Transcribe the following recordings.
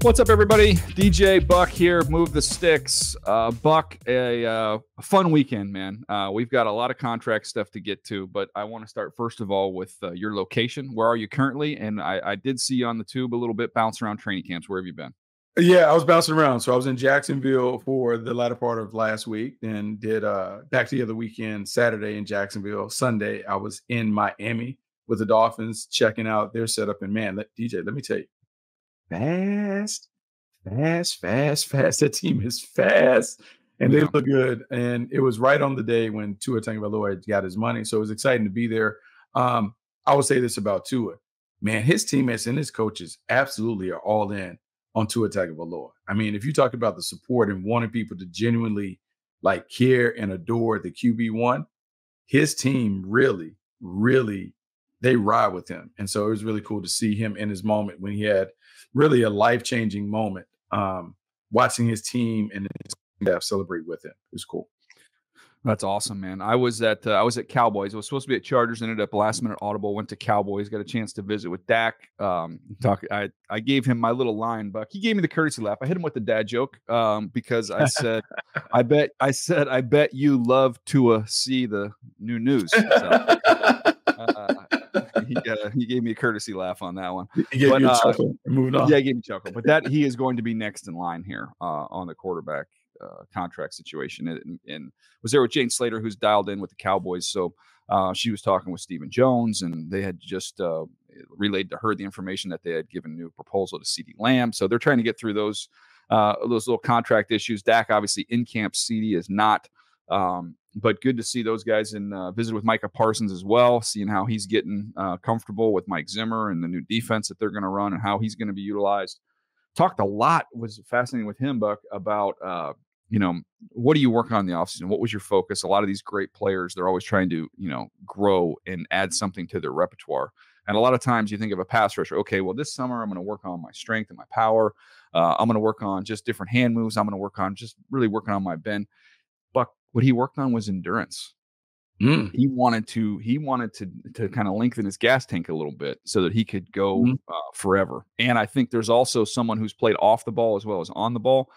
What's up, everybody? DJ Buck here. Move the sticks. Buck, a fun weekend, man. We've got a lot of contract stuff to get to, but I want to start first of all with your location. Where are you currently? And I did see you on the tube a little bit, bouncing around training camps. Where have you been? Yeah, I was bouncing around. So I was in Jacksonville for the latter part of last week, and did back to the other weekend, Saturday in Jacksonville. Sunday, I was in Miami with the Dolphins, checking out their setup. And man, DJ, let me tell you, fast. That team is fast, and they look good. And it was right on the day when Tua Tagovailoa got his money, so it was exciting to be there. I will say this about Tua, man, his teammates and his coaches absolutely are all in on Tua Tagovailoa. I mean, if you talk about the support and wanting people to genuinely like care and adore the QB1, his team really, they ride with him. And so it was really cool to see him in his moment when he had really a life-changing moment, watching his team and his staff celebrate with him. It was cool. That's awesome, man. I was at Cowboys. I was supposed to be at Chargers, ended up last minute audible, went to Cowboys, got a chance to visit with Dak. I gave him my little line, Buck. He gave me the courtesy laugh. I hit him with the dad joke because I said, I bet you love to see the new news. So, he gave me a courtesy laugh on that one. He gave you a chuckle. Moving on. Yeah, he gave me a chuckle. But he is going to be next in line here on the quarterback contract situation. And was there with Jane Slater, who's dialed in with the Cowboys. So she was talking with Stephen Jones, and they had just relayed to her the information that they had given a new proposal to CeeDee Lamb. So they're trying to get through those little contract issues. Dak, obviously, in camp. CeeDee is not. But good to see those guys and visit with Micah Parsons as well, seeing how he's getting comfortable with Mike Zimmer and the new defense that they're going to run and how he's going to be utilized. Talked a lot, was fascinating with him, Buck, about, what do you work on in the offseason? What was your focus? A lot of these great players, they're always trying to, grow and add something to their repertoire. And a lot of times you think of a pass rusher, okay, well, this summer I'm going to work on my strength and my power. I'm going to work on just different hand moves. I'm going to work on just really working on my bend. Buck, what he worked on was endurance. He wanted to kind of lengthen his gas tank a little bit so that he could go forever. And I think there's also someone who's played off the ball as well as on the ball.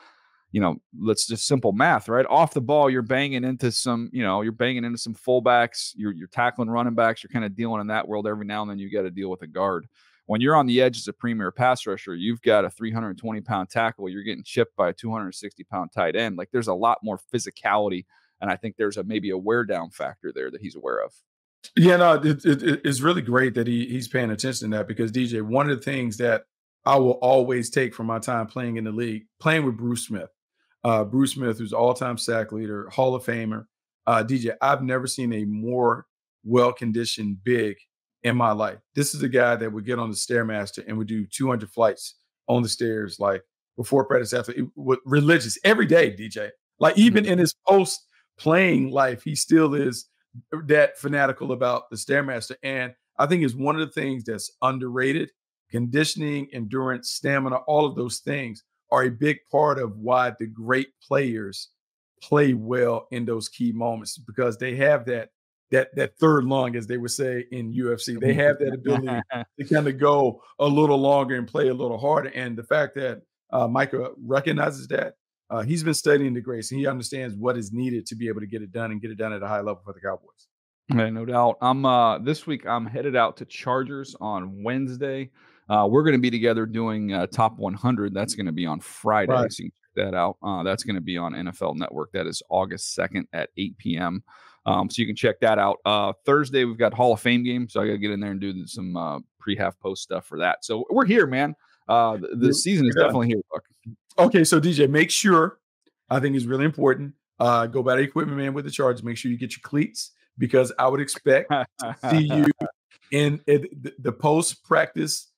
Let's just simple math, right? Off the ball, you're banging into some fullbacks, you're tackling running backs, you're kind of dealing in that world. Every now and then you got to deal with a guard. When you're on the edge as a premier pass rusher, you've got a 320-pound tackle. You're getting chipped by a 260-pound tight end. Like, there's a lot more physicality. And I think there's maybe a wear down factor there that he's aware of. Yeah, no, it's really great that he's paying attention to that, because DJ, one of the things that I will always take from my time playing in the league, playing with Bruce Smith, who's all-time sack leader, Hall of Famer. DJ, I've never seen a more well-conditioned big in my life. This is a guy that would get on the Stairmaster and would do 200 flights on the stairs, like before practice, after, religious every day, DJ. Like, even in his post-playing life, he still is that fanatical about the Stairmaster. And I think it's one of the things that's underrated. Conditioning, endurance, stamina, all of those things are a big part of why the great players play well in those key moments, because they have that third lung, as they would say in UFC. They have that ability to kind of go a little longer and play a little harder. And the fact that Micah recognizes that, he's been studying the greats, and he understands what is needed to be able to get it done and get it done at a high level for the Cowboys. Yeah, no doubt. This week I'm headed out to Chargers on Wednesday. We're going to be together doing Top 100. That's going to be on Friday. Right. So you can check that out. That's going to be on NFL Network. That is August 2nd at 8 p.m. So you can check that out. Thursday, we've got Hall of Fame game. So I got to get in there and do some pre-half post stuff for that. So we're here, man. The season is definitely here, Buck. Okay, so DJ, make sure, I think it's really important, go by the equipment man with the Chargers. Make sure you get your cleats, because I would expect to see you in the post-practice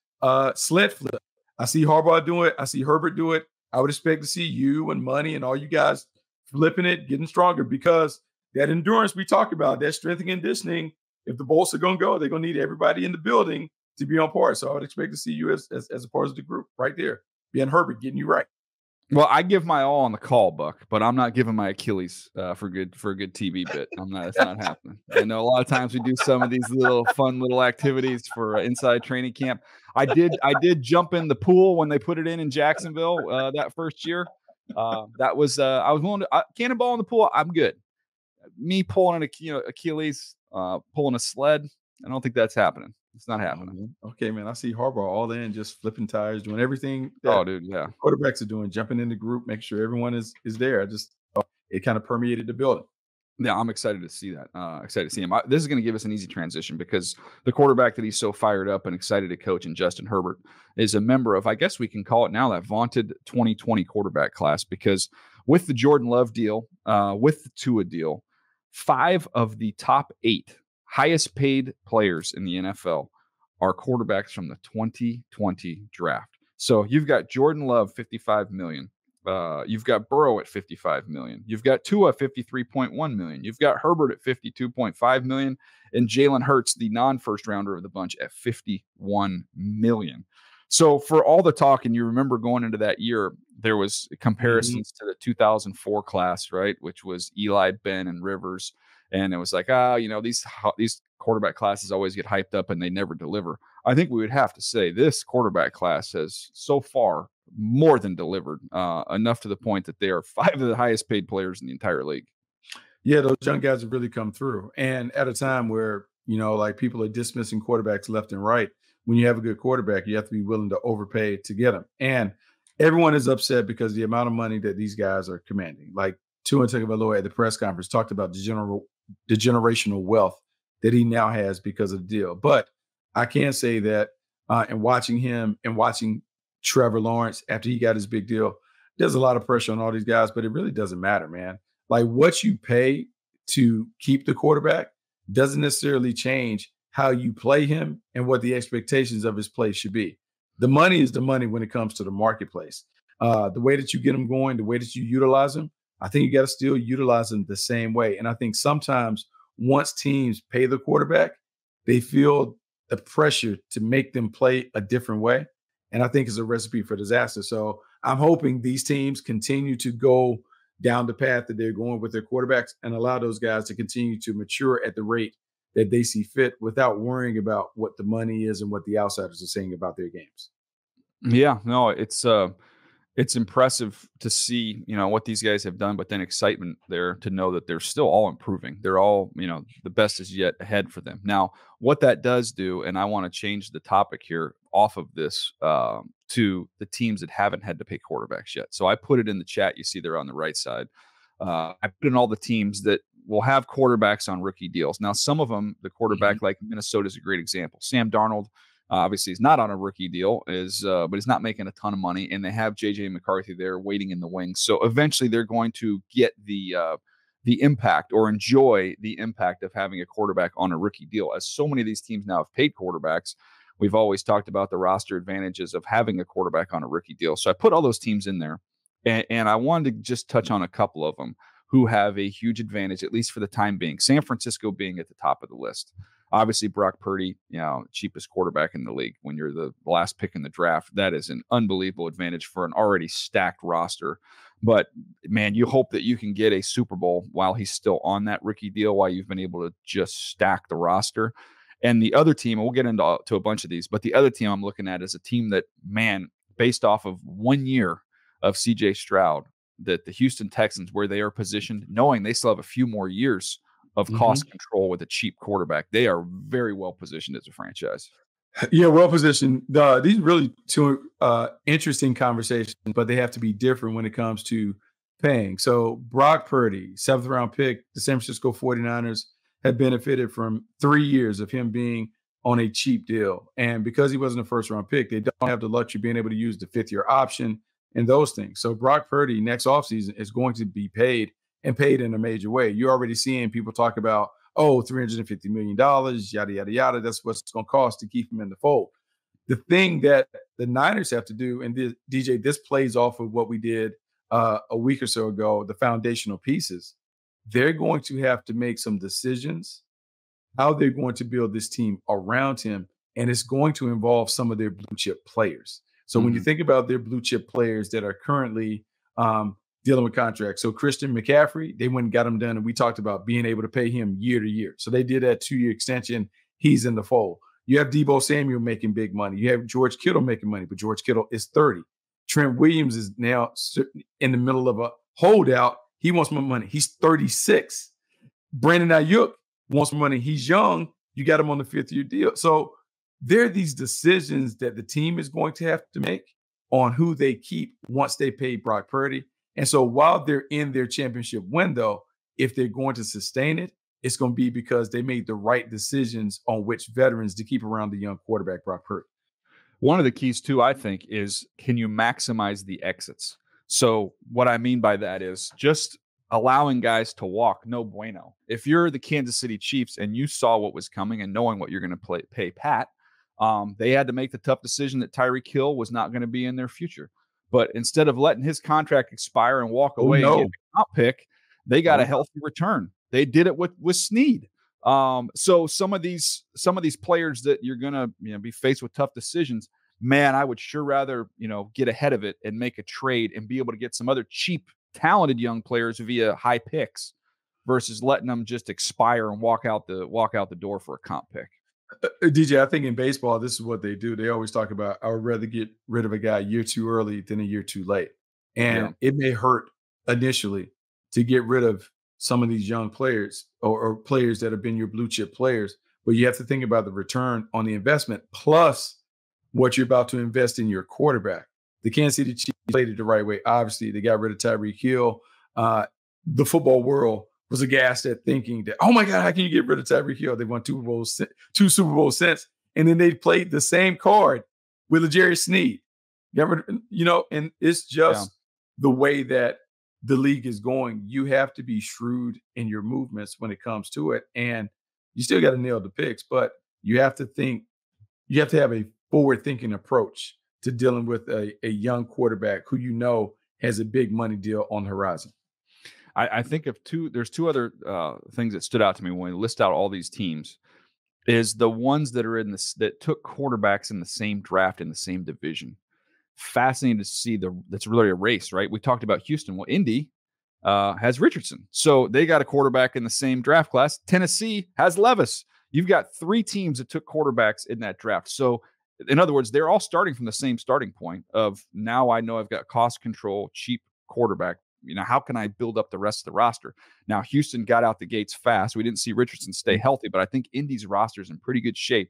sled flip. I see Harbaugh do it. I see Herbert do it. I would expect to see you and Money and all you guys flipping it, getting stronger, because that endurance we talk about, that strength and conditioning, if the Bolts are going to go, they're going to need everybody in the building to be on par. So I would expect to see you as a part of the group right there, being Herbert, getting you right. Well, I give my all on the call, Buck, but I'm not giving my Achilles for a good TV bit. I'm not. It's not happening. I know a lot of times we do some of these little fun little activities for inside training camp. I did jump in the pool when they put it in Jacksonville that first year. That was I was willing to cannonball in the pool. I'm good. Me pulling an Achilles, pulling a sled. I don't think that's happening. It's not Oh, happening. man. Okay, man. I see Harbaugh all in, just flipping tires, doing everything Oh, that dude, yeah. quarterbacks are doing, jumping in the group, making sure everyone is there. It kind of permeated the building. Yeah, I'm excited to see that. Excited to see him. This is going to give us an easy transition because the quarterback that he's so fired up and excited to coach, and Justin Herbert, is a member of, I guess we can call it now, that vaunted 2020 quarterback class. Because with the Jordan Love deal, with the Tua deal, 5 of the top 8 highest paid players in the NFL are quarterbacks from the 2020 draft. So you've got Jordan Love, $55 million. You've got Burrow at $55 million. You've got Tua at $53.1 million. You've got Herbert at $52.5 million, and Jalen Hurts, the non-first rounder of the bunch, at $51 million. So for all the talk, and you remember going into that year, there was comparisons to the 2004 class, right, which was Eli, Ben, and Rivers, and it was like, these quarterback classes always get hyped up and they never deliver. I think we would have to say this quarterback class has so far more than delivered, enough to the point that they are 5 of the highest paid players in the entire league. Yeah, those young guys have really come through. And at a time where, like people are dismissing quarterbacks left and right, when you have a good quarterback, you have to be willing to overpay to get him. And everyone is upset because the amount of money that these guys are commanding. Like Tua Tagovailoa at the press conference talked about the generational wealth that he now has because of the deal. But I can say that in watching him and watching Trevor Lawrence after he got his big deal, there's a lot of pressure on all these guys, but it really doesn't matter, man. Like what you pay to keep the quarterback doesn't necessarily change how you play him and what the expectations of his play should be. The money is the money when it comes to the marketplace. The way that you get them going, the way that you utilize them, I think you got to still utilize them the same way. And I think sometimes once teams pay the quarterback, they feel the pressure to make them play a different way. And I think it's a recipe for disaster. So I'm hoping these teams continue to go down the path that they're going with their quarterbacks and allow those guys to continue to mature at the rate that they see fit without worrying about what the money is and what the outsiders are saying about their games. Yeah, no, it's impressive to see, what these guys have done, but then excitement there to know that they're still all improving. They're all, the best is yet ahead for them. Now, what that does do, and I want to change the topic here off of this to the teams that haven't had to pay quarterbacks yet. So I put it in the chat. You see there on the right side. I put in all the teams that will have quarterbacks on rookie deals. Now, some of them, the quarterback like Minnesota is a great example. Sam Darnold, obviously, he's not on a rookie deal, but he's not making a ton of money, and they have J.J. McCarthy there waiting in the wings. So eventually, they're going to get the impact or enjoy the impact of having a quarterback on a rookie deal. As so many of these teams now have paid quarterbacks, we've always talked about the roster advantages of having a quarterback on a rookie deal. So I put all those teams in there, and I wanted to just touch on a couple of them who have a huge advantage, at least for the time being. San Francisco being at the top of the list. Obviously, Brock Purdy, cheapest quarterback in the league. When you're the last pick in the draft, that is an unbelievable advantage for an already stacked roster. But, man, you hope that you can get a Super Bowl while he's still on that rookie deal, while you've been able to just stack the roster. And the other team, and we'll get into a bunch of these, but the other team I'm looking at is a team that, man, based off of 1 year of C.J. Stroud, that the Houston Texans, where they are positioned, knowing they still have a few more years of cost control with a cheap quarterback, they are very well positioned as a franchise. Yeah, well positioned. These are really two interesting conversations, but they have to be different when it comes to paying. So Brock Purdy, 7th round pick, the San Francisco 49ers have benefited from 3 years of him being on a cheap deal. And because he wasn't a first round pick, they don't have the luxury of being able to use the 5th year option and those things. So Brock Purdy next offseason is going to be paid and paid in a major way. You're already seeing people talk about, $350 million, yada, yada, yada. That's what it's going to cost to keep him in the fold. The thing that the Niners have to do, and DJ, this plays off of what we did a week or so ago, the foundational pieces. They're going to have to make some decisions how they're going to build this team around him, and it's going to involve some of their blue chip players. So when you think about their blue chip players that are currently dealing with contracts. So Christian McCaffrey, they went and got him done, and we talked about being able to pay him year to year. So they did that 2-year extension. He's in the fold. You have Deebo Samuel making big money. You have George Kittle making money, but George Kittle is 30. Trent Williams is now in the middle of a holdout. He wants more money. He's 36. Brandon Ayuk wants more money. He's young. You got him on the 5th-year deal. So there are these decisions that the team is going to have to make on who they keep once they pay Brock Purdy. And so while they're in their championship window, if they're going to sustain it, it's going to be because they made the right decisions on which veterans to keep around the young quarterback, Brock Purdy. One of the keys, too, I think, is can you maximize the exits? So what I mean by that is just allowing guys to walk, no bueno. If you're the Kansas City Chiefs and you saw what was coming and knowing what you're going to pay Pat, they had to make the tough decision that Tyreek Hill was not going to be in their future. But instead of letting his contract expire and walk away and get a comp pick, they got a healthy return. They did it with Snead. So some of these players that you're gonna be faced with tough decisions, man, I would sure rather get ahead of it and make a trade and be able to get some other cheap, talented young players via high picks versus letting them just expire and walk out the door for a comp pick. DJ, I think in baseball, this is what they do. They always talk about, I would rather get rid of a guy a year too early than a year too late. And it may hurt initially to get rid of some of these young players or players that have been your blue chip players, but you have to think about the return on the investment plus what you're about to invest in your quarterback. The Kansas City Chiefs played it the right way. Obviously, they got rid of Tyreek Hill. The football world was aghast at thinking that, oh my God, how can you get rid of Tyreek Hill? They won two Super Bowls since, and then they played the same card with L'Jarius Sneed. And it's just the way that the league is going. You have to be shrewd in your movements when it comes to it, and you still got to nail the picks, but you have to think, you have to have a forward-thinking approach to dealing with a young quarterback who has a big money deal on the horizon. I think there's two other things that stood out to me when we list out all these teams is the ones that are that took quarterbacks in the same draft in the same division. Fascinating to see that's really a race, right? We talked about Houston. Well, Indy has Richardson. So they got a quarterback in the same draft class. Tennessee has Levis. You've got 3 teams that took quarterbacks in that draft. So in other words, they're all starting from the same starting point of now I know I've got cost control, cheap quarterback. How can I build up the rest of the roster? Now, Houston got out the gates fast. We didn't see Richardson stay healthy, but I think Indy's roster is in pretty good shape.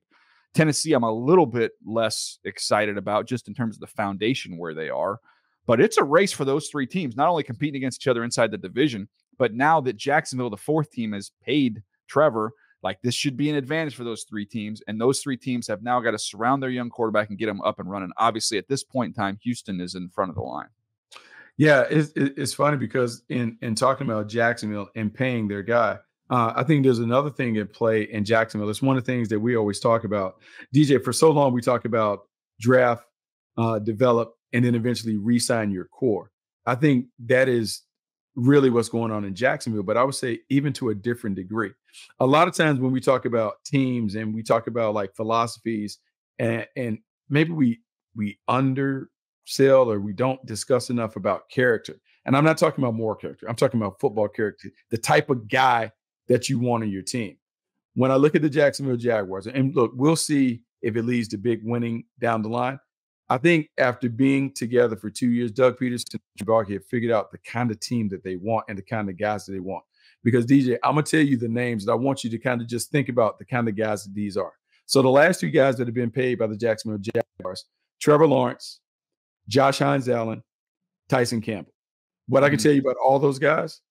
Tennessee, I'm a little bit less excited about just in terms of the foundation where they are. But it's a race for those 3 teams, not only competing against each other inside the division, but now that Jacksonville, the 4th team, has paid Trevor, this should be an advantage for those 3 teams. And those 3 teams have now got to surround their young quarterback and get him up and running. Obviously, at this point in time, Houston is in front of the line. Yeah, it's funny because in talking about Jacksonville and paying their guy, I think there's another thing at play in Jacksonville. It's one of the things that we always talk about. DJ, for so long, we talk about draft, develop, and then eventually re-sign your core. I think that is really what's going on in Jacksonville, but I would say even to a different degree. A lot of times when we talk about teams and we talk about philosophies and maybe we undersell or we don't discuss enough about character. And I'm not talking about moral character. I'm talking about football character, the type of guy that you want on your team. When I look at the Jacksonville Jaguars, and look, we'll see if it leads to big winning down the line. I think after being together for 2 years, Doug Peterson and Barkley have figured out the kind of team that they want and the kind of guys that they want. Because, DJ, I'm going to tell you the names, and I want you to kind of just think about the kind of guys that these are. So the last 3 guys that have been paid by the Jacksonville Jaguars, Trevor Lawrence, Josh Hines-Allen, Tyson Campbell. What I can tell you about all those guys,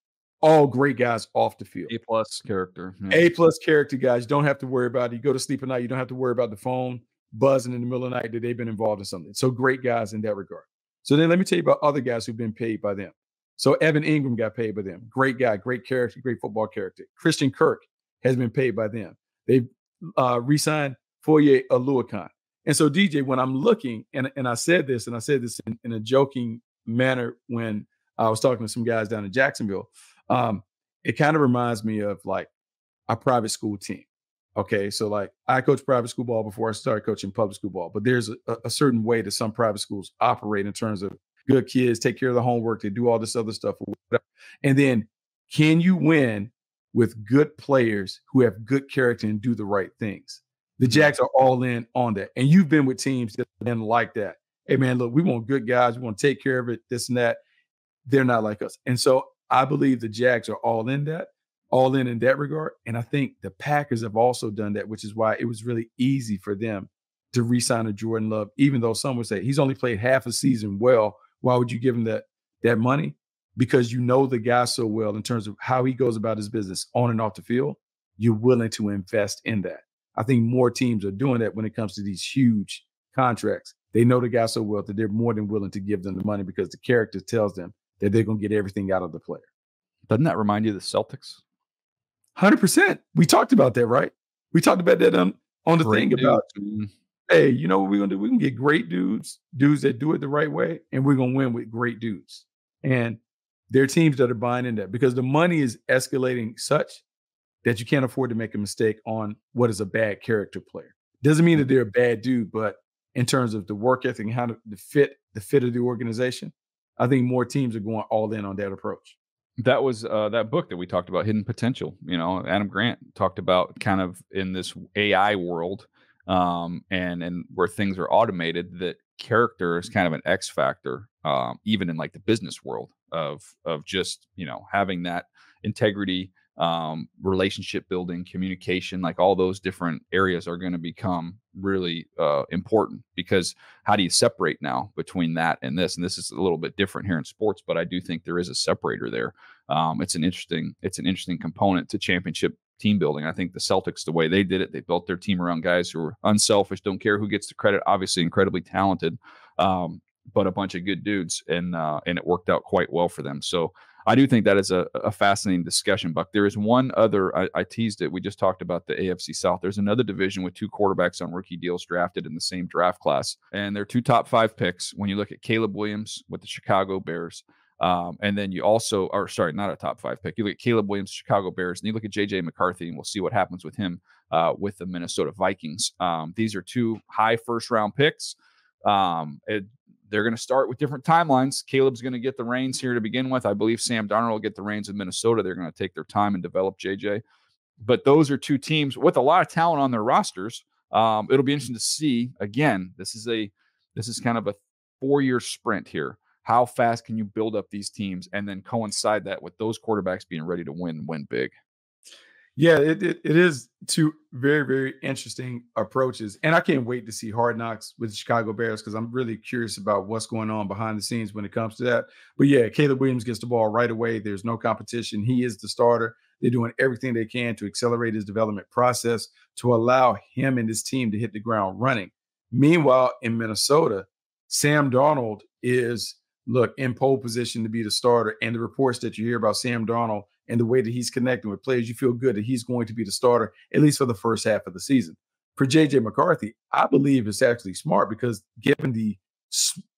all great guys off the field. A+ character. Yeah. A+ character guys. You don't have to worry about it. You go to sleep at night, you don't have to worry about the phone buzzing in the middle of the night that they've been involved in something. So great guys in that regard. So then let me tell you about other guys who've been paid by them. So Evan Ingram got paid by them. Great guy, great character, great football character. Christian Kirk has been paid by them. They've re-signed Foye Oluokun. And so, DJ, when I'm looking, and I said this in a joking manner when I was talking to some guys down in Jacksonville, it kind of reminds me of a private school team. Okay, so I coached private school ball before I started coaching public school ball, but there's a certain way that some private schools operate in terms of good kids, take care of the homework, they do all this other stuff. And then can you win with good players who have good character and do the right things? The Jags are all in on that. And you've been with teams that have been like that. Hey, man, look, we want good guys. We want to take care of it, this and that. They're not like us. And so I believe the Jags are all in that regard. And I think the Packers have also done that, which is why it was really easy for them to re-sign a Jordan Love, even though some would say he's only played half a season well. Why would you give him that money? Because you know the guy so well in terms of how he goes about his business on and off the field, you're willing to invest in that. I think more teams are doing that when it comes to these huge contracts. They know the guy so well that they're more than willing to give them the money because the character tells them that they're going to get everything out of the player. Doesn't that remind you of the Celtics? 100%. We talked about that, right? We talked about that on the Great thing dude. about, hey, you know what we're going to do? We can get great dudes that do it the right way, and we're going to win with great dudes. And there are teams that are buying in that because the money is escalating such that you can't afford to make a mistake on what is a bad character player. Doesn't mean that they're a bad dude, but in terms of the work ethic and how the fit of the organization, I think more teams are going all in on that approach. That was that book that we talked about, Hidden Potential. You know, Adam Grant talked about kind of in this AI world and where things are automated, that character is kind of an X factor, even in like the business world of just, you know, having that integrity, relationship building, communication, like all those different areas are going to become really important, because how do you separate now between that and this? And this is a little bit different here in sports, but I do think there is a separator there. It's an interesting component to championship team building. I think the Celtics, the way they did it, they built their team around guys who are unselfish, don't care who gets the credit, obviously incredibly talented, but a bunch of good dudes, and it worked out quite well for them. So I do think that is a fascinating discussion, Buck. There is one other, I teased it. We just talked about the AFC South. There's another division with two quarterbacks on rookie deals drafted in the same draft class. And they're two top 5 picks. When you look at Caleb Williams with the Chicago Bears, and then you also, or sorry, not a top 5 pick. You look at Caleb Williams, Chicago Bears, and you look at JJ McCarthy, and we'll see what happens with him with the Minnesota Vikings. These are two high first-round picks. They're going to start with different timelines. Caleb's going to get the reins here to begin with. I believe Sam Darnold will get the reins with Minnesota. They're going to take their time and develop JJ. But those are two teams with a lot of talent on their rosters. It'll be interesting to see. Again, this is kind of a 4-year sprint here. How fast can you build up these teams and then coincide that with those quarterbacks being ready to win big? Yeah, it is two very, very interesting approaches. And I can't wait to see Hard Knocks with the Chicago Bears because I'm really curious about what's going on behind the scenes when it comes to that. But yeah, Caleb Williams gets the ball right away. There's no competition. He is the starter. They're doing everything they can to accelerate his development process to allow him and his team to hit the ground running. Meanwhile, in Minnesota, Sam Darnold is, in pole position to be the starter. And the reports that you hear about Sam Darnold and the way that he's connecting with players, you feel good that he's going to be the starter, at least for the first half of the season. For JJ McCarthy, I believe it's actually smart because given the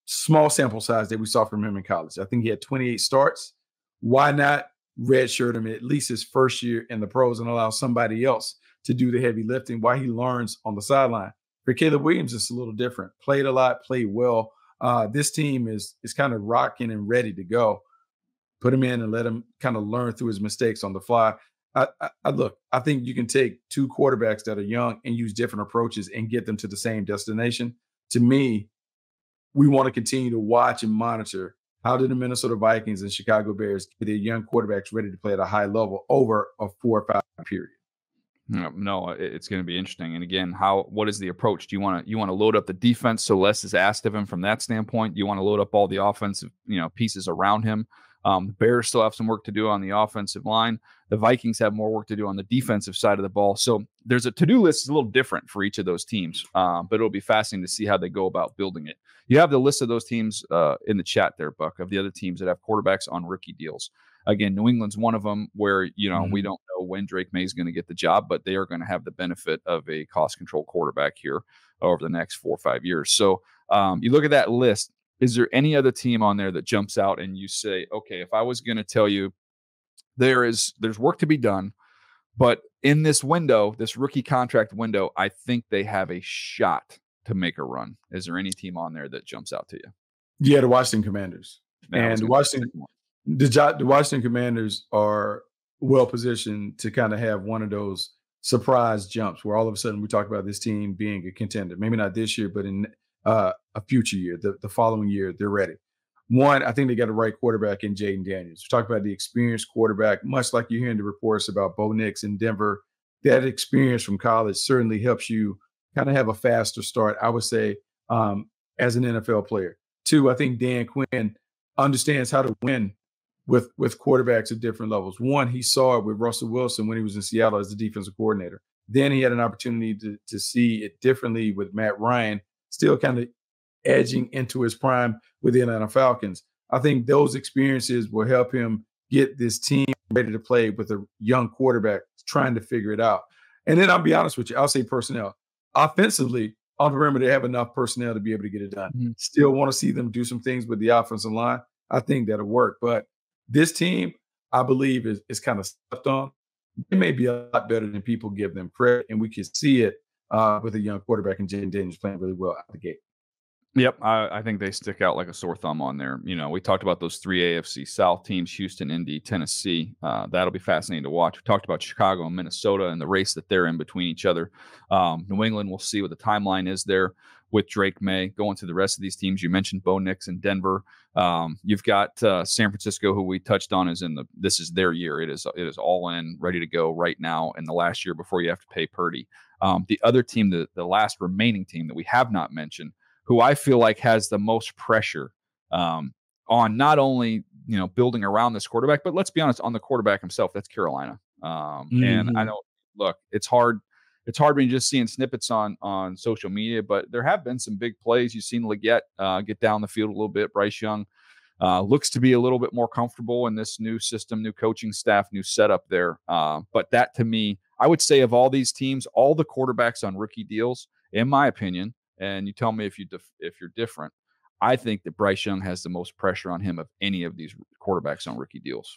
small sample size that we saw from him in college, I think he had 28 starts. Why not redshirt him at least his first year in the pros and allow somebody else to do the heavy lifting while he learns on the sideline? For Caleb Williams, it's a little different. Played a lot, played well. This team is kind of rocking and ready to go. Put him in and let him kind of learn through his mistakes on the fly. I think you can take two quarterbacks that are young and use different approaches and get them to the same destination. To me, we want to continue to watch and monitor how do the Minnesota Vikings and Chicago Bears get their young quarterbacks ready to play at a high level over a 4 or 5 period. No, it's going to be interesting. And again, what is the approach? Do you want to load up the defense so less is asked of him from that standpoint? Do you want to load up all the offensive, pieces around him? The Bears still have some work to do on the offensive line. The Vikings have more work to do on the defensive side of the ball. So there's a to-do list is a little different for each of those teams, but it'll be fascinating to see how they go about building it. You have the list of those teams in the chat there, Buck, of the other teams that have quarterbacks on rookie deals. Again, New England's one of them where, we don't know when Drake May is going to get the job, but they are going to have the benefit of a cost control quarterback here over the next 4 or 5 years. So you look at that list. Is there any other team on there that jumps out and you say, okay, if I was going to tell you there's work to be done, but in this window, this rookie contract window, I think they have a shot to make a run. Is there any team on there that jumps out to you? Yeah, the Washington Commanders. Yeah, And the Washington Commanders are well positioned to kind of have one of those surprise jumps where all of a sudden we talk about this team being a contender. Maybe not this year, but in a future year, the following year, they're ready. One, I think they got the right quarterback in Jayden Daniels. We talk about the experienced quarterback, much like you're hearing the reports about Bo Nix in Denver. That experience from college certainly helps you kind of have a faster start, I would say, as an NFL player. Two, I think Dan Quinn understands how to win with quarterbacks at different levels. One, he saw it with Russell Wilson when he was in Seattle as the defensive coordinator. Then he had an opportunity to see it differently with Matt Ryan, still kind of edging into his prime with the Atlanta Falcons. I think those experiences will help him get this team ready to play with a young quarterback trying to figure it out. And then I'll be honest with you, I'll say personnel. Offensively, on the perimeter, they have enough personnel to be able to get it done. Mm-hmm. Still want to see them do some things with the offensive line. I think that'll work. But this team, I believe, is kind of slept on. They may be a lot better than people give them credit, and we can see it with a young quarterback and Jayden Daniels playing really well out of the gate. Yep, I think they stick out like a sore thumb on there. You know, we talked about those 3 AFC South teams, Houston, Indy, Tennessee. That'll be fascinating to watch. We talked about Chicago and Minnesota and the race that they're in between each other. New England, we'll see what the timeline is there with Drake May going through the rest of these teams. You mentioned Bo Nix in Denver. You've got San Francisco, who we touched on, this is their year. It is all in, ready to go right now in the last year before you have to pay Purdy. The other team, the last remaining team that we have not mentioned, who I feel like has the most pressure on not only, building around this quarterback, but let's be honest, on the quarterback himself. That's Carolina. And I know, look, it's hard. It's hard when you're just seeing snippets on social media, but there have been some big plays. You've seen Leggett get down the field a little bit. Bryce Young looks to be a little bit more comfortable in this new system, new coaching staff, new setup there. But that, to me, I would say of all these teams, all the quarterbacks on rookie deals, in my opinion, and you tell me if you're different, I think that Bryce Young has the most pressure on him of any of these quarterbacks on rookie deals.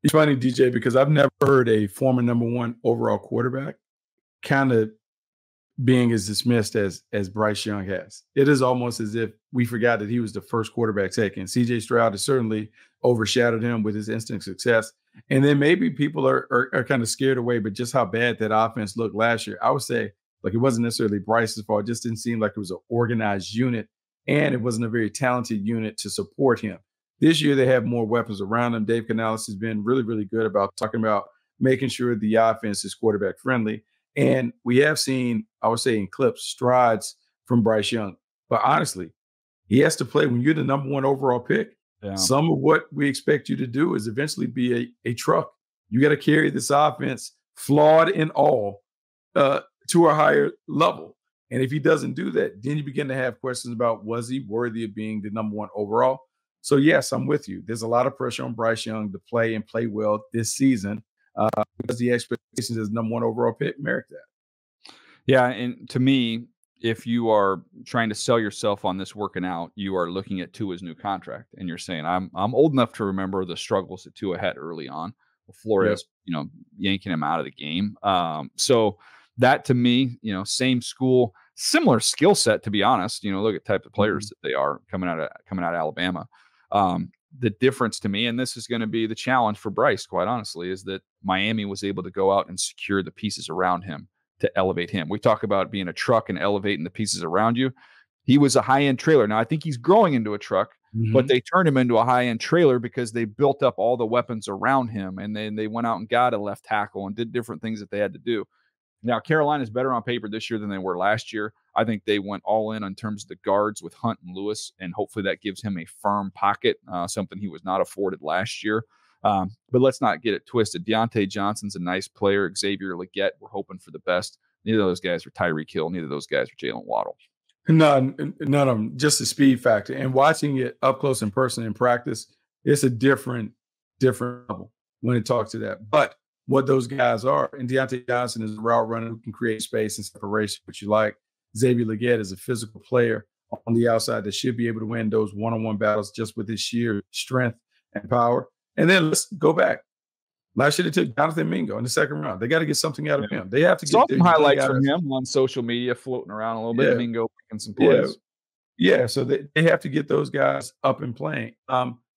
It's funny, DJ, because I've never heard a former number 1 overall quarterback kind of being as dismissed as Bryce Young has. It is almost as if we forgot that he was the first quarterback taken. C.J. Stroud has certainly overshadowed him with his instant success. And then maybe people are kind of scared away, but just how bad that offense looked last year. I would say, like, it wasn't necessarily Bryce's fault. It just didn't seem like it was an organized unit, and it wasn't a very talented unit to support him. This year, they have more weapons around him. Dave Canales has been really, really good about talking about making sure the offense is quarterback friendly. And we have seen, I would say in clips, strides from Bryce Young. But honestly, he has to play when you're the number 1 overall pick. Yeah. Some of what we expect you to do is eventually be a truck. You got to carry this offense, flawed and all, to a higher level. And if he doesn't do that, then you begin to have questions about, was he worthy of being the number 1 overall? So yes, I'm with you. There's a lot of pressure on Bryce Young to play and play well this season because the expectations as number 1 overall pick merit that. Yeah. And to me, if you are trying to sell yourself on this working out, you are looking at Tua's new contract and you're saying, I'm old enough to remember the struggles that Tua had early on with Flores, yanking him out of the game. So that, to me, same school, similar skill set, to be honest. Look at the type of players that they are coming out of Alabama. The difference to me, and this is going to be the challenge for Bryce, quite honestly, is that Miami was able to go out and secure the pieces around him to elevate him. We talk about being a truck and elevating the pieces around you. He was a high-end trailer. Now, I think he's growing into a truck, but they turned him into a high-end trailer because they built up all the weapons around him, and then they went out and got a left tackle and did different things that they had to do. Now, Carolina's better on paper this year than they were last year. I think they went all in terms of the guards with Hunt and Lewis, and hopefully that gives him a firm pocket, something he was not afforded last year. But let's not get it twisted. Deontay Johnson's a nice player. Xavier Leggett, we're hoping for the best. Neither of those guys are Tyreek Hill. Neither of those guys are Jalen Waddle. None of them. Just the speed factor. And watching it up close in person in practice, it's a different level when it talks to that. But what those guys are, and Deontay Johnson is a route runner who can create space and separation, which you like. Xavier Leggett is a physical player on the outside that should be able to win those one-on-one battles just with his sheer strength and power. And then let's go back. Last year they took Jonathan Mingo in the second round. They got to get something out of him. They have to get some highlights from him on social media floating around a little bit. Mingo picking some plays. Yeah, so they have to get those guys up and playing.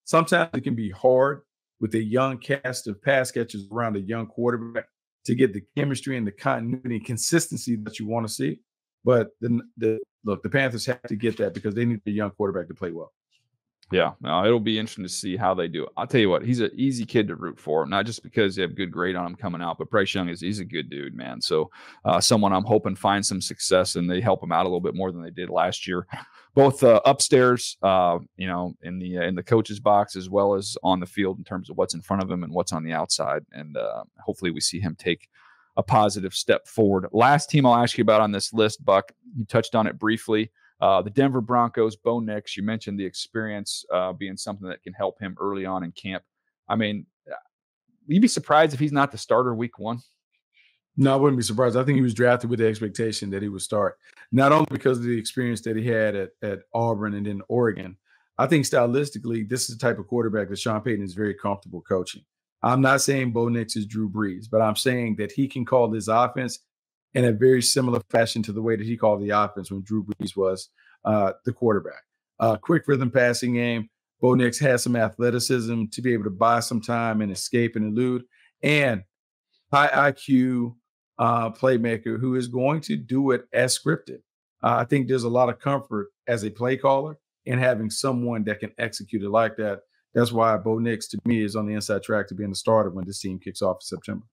Sometimes it can be hard with a young cast of pass catchers around a young quarterback to get the chemistry and the continuity and consistency that you want to see. But the Panthers have to get that because they need the young quarterback to play well. Yeah, no, it'll be interesting to see how they do it. I'll tell you what, he's an easy kid to root for, not just because they have good grade on him coming out, but Bryce Young he's a good dude, man. So someone I'm hoping finds some success and they help him out a little bit more than they did last year, both upstairs, in the coach's box as well as on the field in terms of what's in front of him and what's on the outside. And hopefully we see him take a positive step forward. Last team I'll ask you about on this list, Buck, you touched on it briefly. The Denver Broncos, Bo Nix, you mentioned the experience being something that can help him early on in camp. I mean, you'd be surprised if he's not the starter week 1. No, I wouldn't be surprised. I think he was drafted with the expectation that he would start, not only because of the experience that he had at Auburn and then Oregon. I think stylistically, this is the type of quarterback that Sean Payton is very comfortable coaching. I'm not saying Bo Nix is Drew Brees, but I'm saying that he can call this offense in a very similar fashion to the way that he called the offense when Drew Brees was the quarterback. Quick rhythm passing game. Bo Nix has some athleticism to be able to buy some time and escape and elude, and high IQ playmaker who is going to do it as scripted. I think there's a lot of comfort as a play caller in having someone that can execute it like that. That's why Bo Nix, to me, is on the inside track to being the starter when this team kicks off in September.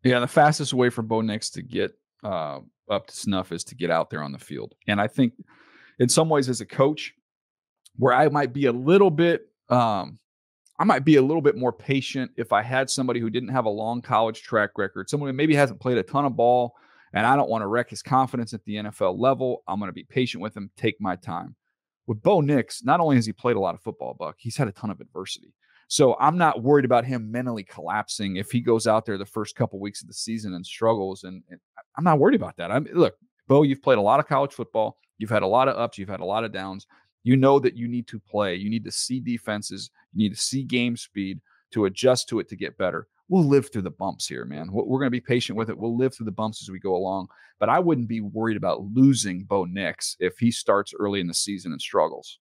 Yeah, the fastest way for Bo Nix to get up to snuff is to get out there on the field. And I think in some ways as a coach, where I might be a little bit more patient if I had somebody who didn't have a long college track record, someone who maybe hasn't played a ton of ball, and I don't want to wreck his confidence at the NFL level. I'm going to be patient with him, take my time. With Bo Nix, not only has he played a lot of football, Buck, he's had a ton of adversity. So I'm not worried about him mentally collapsing if he goes out there the first couple weeks of the season and struggles. And I'm not worried about that. Look, Bo, you've played a lot of college football. You've had a lot of ups. You've had a lot of downs. You know that you need to play. You need to see defenses. You need to see game speed to adjust to it to get better. We'll live through the bumps here, man. We're going to be patient with it. We'll live through the bumps as we go along. But I wouldn't be worried about losing Bo Nix if he starts early in the season and struggles.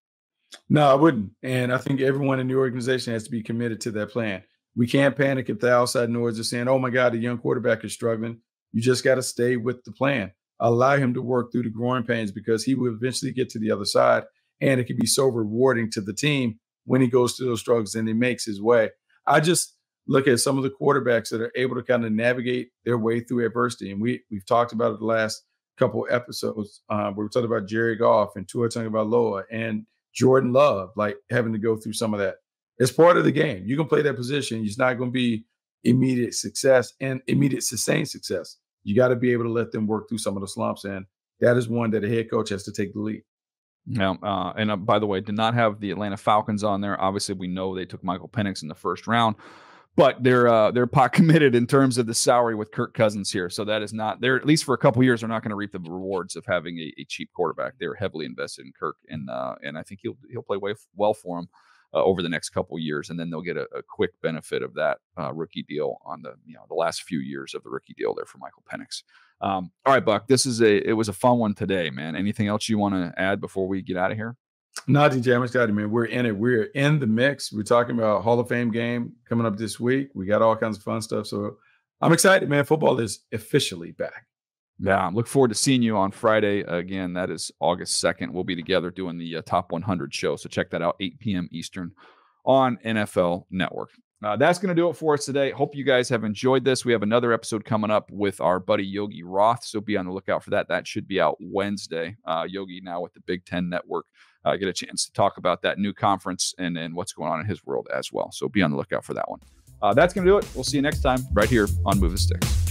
No, I wouldn't. And I think everyone in the organization has to be committed to that plan. We can't panic if the outside noise is saying, oh, my God, the young quarterback is struggling. You just got to stay with the plan. Allow him to work through the growing pains because he will eventually get to the other side. And it can be so rewarding to the team when he goes through those struggles and he makes his way. I just look at some of the quarterbacks that are able to kind of navigate their way through adversity. And we've talked about it the last couple of episodes where we talked about Jerry Goff and Tua Tagovailoa and Jordan Love, like having to go through some of that. It's part of the game. You can play that position. It's not going to be immediate success and immediate sustained success. You got to be able to let them work through some of the slumps. And that is one that a head coach has to take the lead. Yeah, and by the way, did not have the Atlanta Falcons on there. Obviously, we know they took Michael Penix in the first round, but they're pot committed in terms of the salary with Kirk Cousins here. So that is not there. At least for a couple of years, they're not going to reap the rewards of having a cheap quarterback. They're heavily invested in Kirk, and I think he'll play well for them over the next couple of years, and then they'll get a quick benefit of that rookie deal on the last few years of the rookie deal there for Michael Penix. All right, Buck, it was a fun one today, man. Anything else you want to add before we get out of here? No, DJ, I'm excited, man. We're in it. We're in the mix. We're talking about Hall of Fame game coming up this week. We got all kinds of fun stuff. So I'm excited, man. Football is officially back. Yeah, look forward to seeing you on Friday. Again, that is August 2nd. We'll be together doing the Top 100 show. So check that out, 8 p.m. Eastern on NFL Network. That's going to do it for us today. Hope you guys have enjoyed this. We have another episode coming up with our buddy Yogi Roth, so be on the lookout for that. That should be out Wednesday. Yogi now with the Big Ten Network. Get a chance to talk about that new conference and what's going on in his world as well. So be on the lookout for that one. That's going to do it. We'll see you next time right here on Move the Sticks.